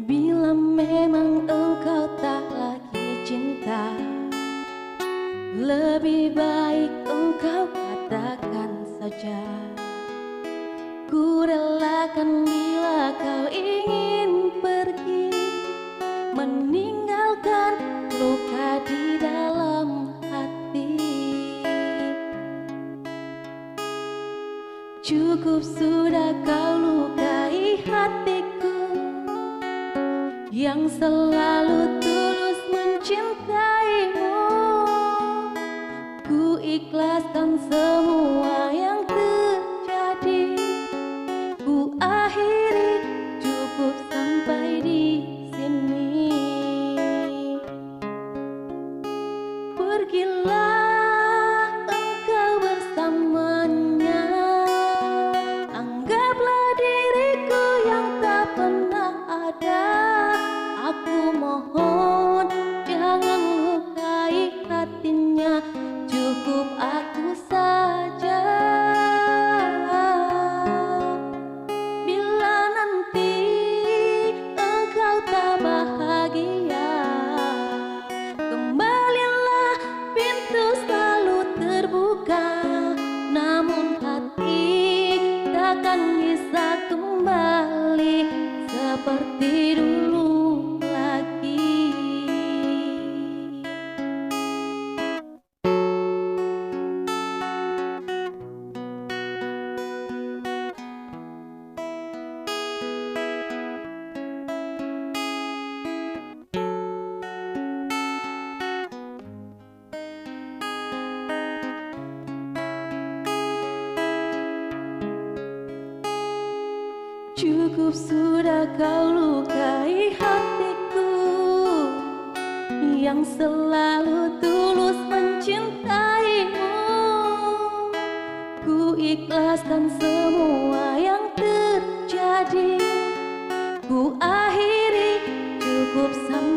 Bila memang engkau tak lagi cinta, lebih baik engkau katakan saja. Ku relakan bila kau ingin pergi, meninggalkan luka di dalam hati. Cukup sudah kau lukai hatiku yang selalu tulus mencintaimu. Ku ikhlaskan semua yang terjadi, ku akhiri, cukup sampai di sini. Pergilah engkau bersamanya, anggaplah diriku yang tak pernah ada. Aku mohon jangan lukai hatinya, cukup aku saja. Bila nanti engkau tak bahagia, kembalilah, pintu selalu terbuka. Namun hati takkan bisa kembali seperti dulu. Cukup sudah kau lukai hatiku yang selalu tulus mencintaimu. Ku ikhlaskan semua yang terjadi, ku akhiri, cukup sampai